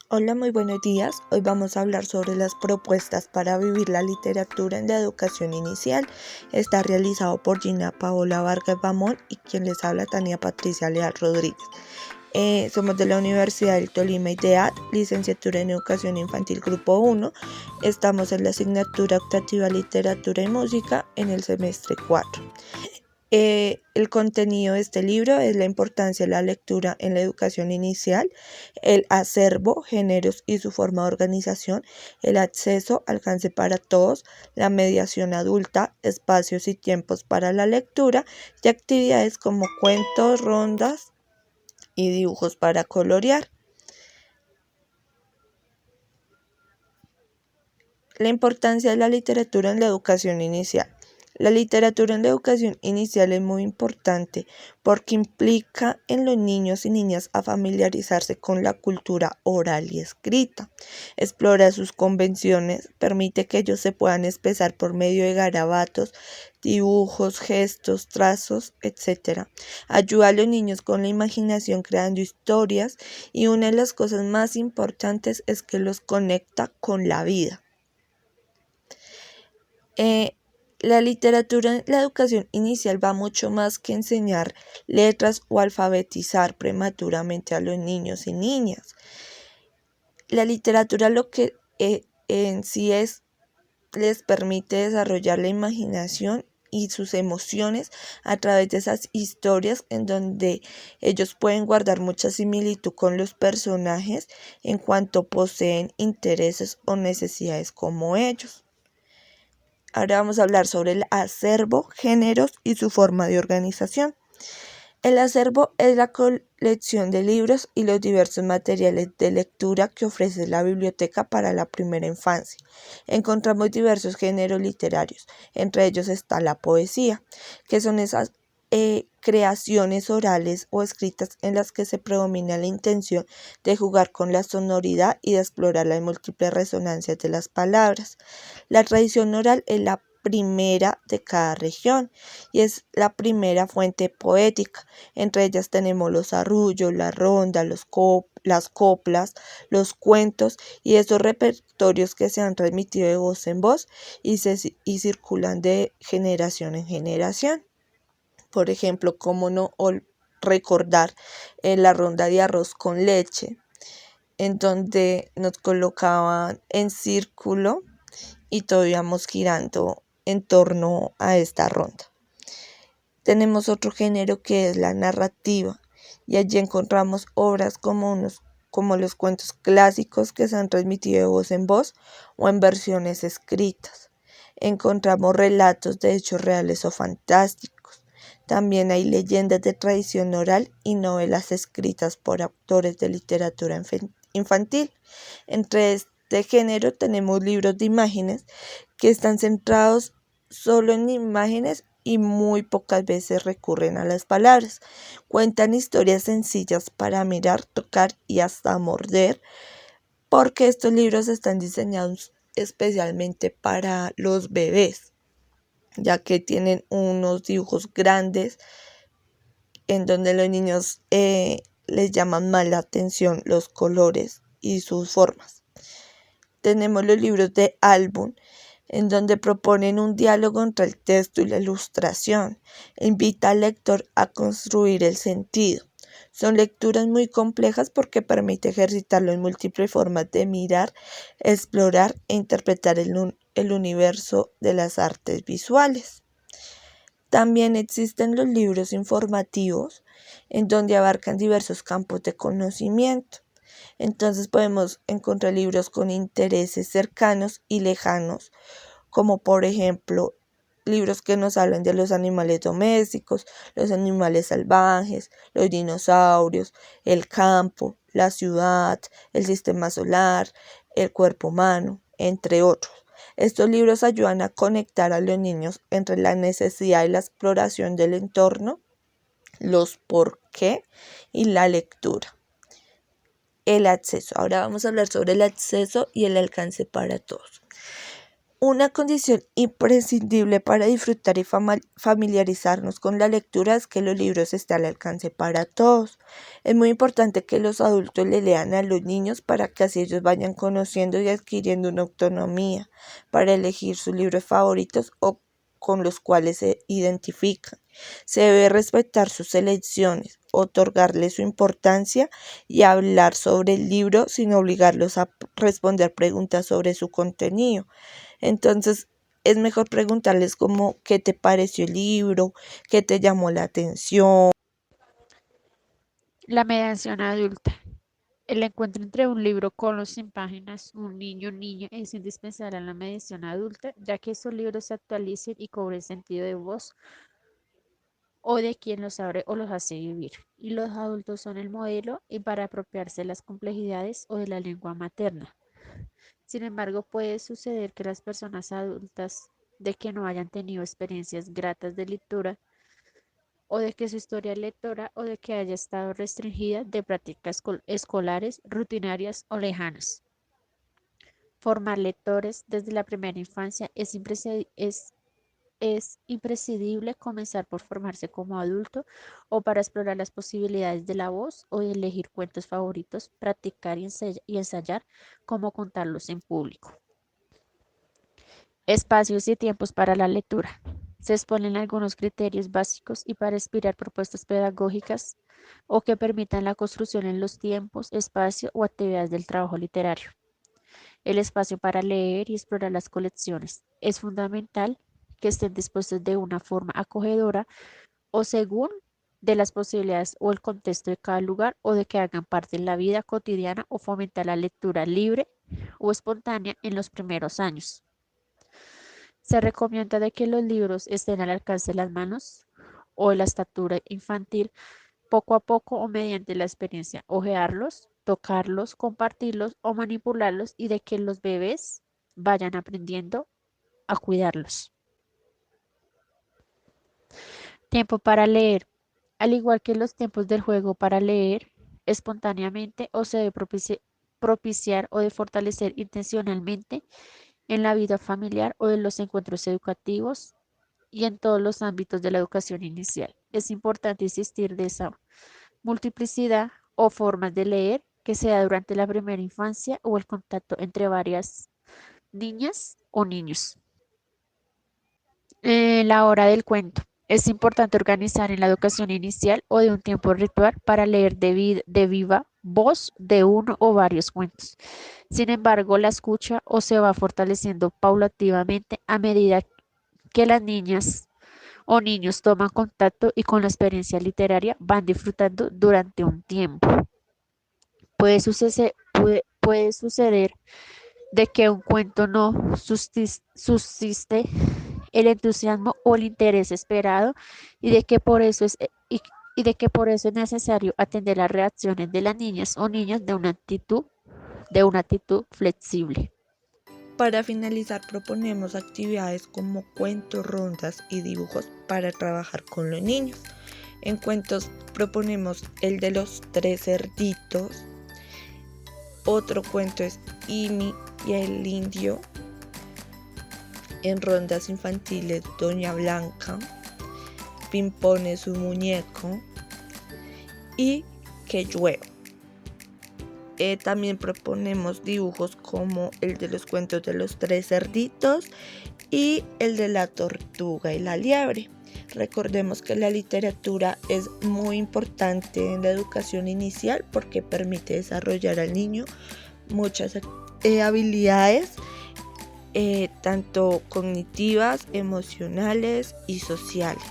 Hola, muy buenos días. Hoy vamos a hablar sobre las propuestas para vivir la literatura en la educación inicial. Está realizado por Gina Paola Vargas Bamón y quien les habla Tania Patricia Leal Rodríguez. Somos de la Universidad del Tolima y de licenciatura en Educación Infantil Grupo 1. Estamos en la asignatura optativa Literatura y Música en el semestre 4. El contenido de este libro es la importancia de la lectura en la educación inicial, el acervo, géneros y su forma de organización, el acceso, alcance para todos, la mediación adulta, espacios y tiempos para la lectura y actividades como cuentos, rondas y dibujos para colorear. La importancia de la literatura en la educación inicial. La literatura en la educación inicial es muy importante porque implica en los niños y niñas a familiarizarse con la cultura oral y escrita. Explora sus convenciones, permite que ellos se puedan expresar por medio de garabatos, dibujos, gestos, trazos, etc. Ayuda a los niños con la imaginación creando historias y una de las cosas más importantes es que los conecta con la vida. La literatura en la educación inicial va mucho más que enseñar letras o alfabetizar prematuramente a los niños y niñas. La literatura lo que en sí les permite desarrollar la imaginación y sus emociones a través de esas historias en donde ellos pueden guardar mucha similitud con los personajes en cuanto poseen intereses o necesidades como ellos. Ahora vamos a hablar sobre el acervo, géneros y su forma de organización. El acervo es la colección de libros y los diversos materiales de lectura que ofrece la biblioteca para la primera infancia. Encontramos diversos géneros literarios, entre ellos está la poesía, que son esas creaciones orales o escritas en las que se predomina la intención de jugar con la sonoridad y de explorar las múltiples resonancias de las palabras. La tradición oral es la primera de cada región y es la primera fuente poética. Entre ellas tenemos los arrullos, la ronda, las coplas, los cuentos y esos repertorios que se han transmitido de voz en voz y circulan de generación en generación. Por ejemplo, cómo no recordar la ronda de arroz con leche, en donde nos colocaban en círculo y todos íbamos girando en torno a esta ronda. Tenemos otro género que es la narrativa y allí encontramos obras como los cuentos clásicos que se han transmitido de voz en voz o en versiones escritas. Encontramos relatos de hechos reales o fantásticos. También hay leyendas de tradición oral y novelas escritas por autores de literatura infantil. Entre este género tenemos libros de imágenes que están centrados solo en imágenes y muy pocas veces recurren a las palabras. Cuentan historias sencillas para mirar, tocar y hasta morder, porque estos libros están diseñados especialmente para los bebés, ya que tienen unos dibujos grandes en donde los niños les llaman más la atención los colores y sus formas. Tenemos los libros de álbum, en donde proponen un diálogo entre el texto y la ilustración. Invita al lector a construir el sentido. Son lecturas muy complejas porque permite ejercitarlo en múltiples formas de mirar, explorar e interpretar el universo de las artes visuales. También existen los libros informativos, en donde abarcan diversos campos de conocimiento. Entonces podemos encontrar libros con intereses cercanos y lejanos, como por ejemplo libros que nos hablan de los animales domésticos, los animales salvajes, los dinosaurios, el campo, la ciudad, el sistema solar, el cuerpo humano, entre otros. Estos libros ayudan a conectar a los niños entre la necesidad y la exploración del entorno, los por qué y la lectura. El acceso. Ahora vamos a hablar sobre el acceso y el alcance para todos. Una condición imprescindible para disfrutar y familiarizarnos con la lectura es que los libros estén al alcance para todos. Es muy importante que los adultos le lean a los niños para que así ellos vayan conociendo y adquiriendo una autonomía para elegir sus libros favoritos o con los cuales se identifican. Se debe respetar sus elecciones, otorgarle su importancia y hablar sobre el libro sin obligarlos a responder preguntas sobre su contenido. Entonces, es mejor preguntarles como qué te pareció el libro, qué te llamó la atención. La mediación adulta. El encuentro entre un libro con los 100 páginas, un niño o niña, es indispensable en la mediación adulta, ya que esos libros se actualicen y cobren sentido de voz o de quien los abre o los hace vivir. Y los adultos son el modelo y para apropiarse de las complejidades o de la lengua materna. Sin embargo, puede suceder que las personas adultas de que no hayan tenido experiencias gratas de lectura o de que su historia lectora o de que haya estado restringida de prácticas escolares, rutinarias o lejanas. Formar lectores desde la primera infancia es imprescindible comenzar por formarse como adulto o para explorar las posibilidades de la voz o de elegir cuentos favoritos, practicar y ensayar cómo contarlos en público. Espacios y tiempos para la lectura. Se exponen algunos criterios básicos y para inspirar propuestas pedagógicas o que permitan la construcción en los tiempos, espacio o actividades del trabajo literario. El espacio para leer y explorar las colecciones. Es fundamental que estén dispuestos de una forma acogedora o según de las posibilidades o el contexto de cada lugar o de que hagan parte de la vida cotidiana o fomentar la lectura libre o espontánea en los primeros años. Se recomienda de que los libros estén al alcance de las manos o de la estatura infantil poco a poco o mediante la experiencia, ojearlos, tocarlos, compartirlos o manipularlos y de que los bebés vayan aprendiendo a cuidarlos. Tiempo para leer. Al igual que los tiempos del juego para leer espontáneamente o se debe propiciar o de fortalecer intencionalmente en la vida familiar o en los encuentros educativos y en todos los ámbitos de la educación inicial. Es importante insistir de esa multiplicidad o formas de leer que se da durante la primera infancia o el contacto entre varias niñas o niños. La hora del cuento. Es importante organizar en la educación inicial o de un tiempo ritual para leer de viva voz de uno o varios cuentos. Sin embargo, la escucha o se va fortaleciendo paulativamente a medida que las niñas o niños toman contacto y con la experiencia literaria van disfrutando durante un tiempo. Puede suceder de que un cuento no subsiste el entusiasmo o el interés esperado y de que por eso y de que por eso es necesario atender las reacciones de las niñas o niños de una actitud flexible. Para finalizar, proponemos actividades como cuentos, rondas y dibujos para trabajar con los niños. En cuentos proponemos el de los 3 cerditos. Otro cuento es Imi y el indio. En rondas infantiles, Doña Blanca, Pimpone su muñeco y Que llueva. También proponemos dibujos como el de los cuentos de los 3 cerditos y el de la tortuga y la liebre. Recordemos que la literatura es muy importante en la educación inicial porque permite desarrollar al niño muchas habilidades, tanto cognitivas, emocionales y sociales.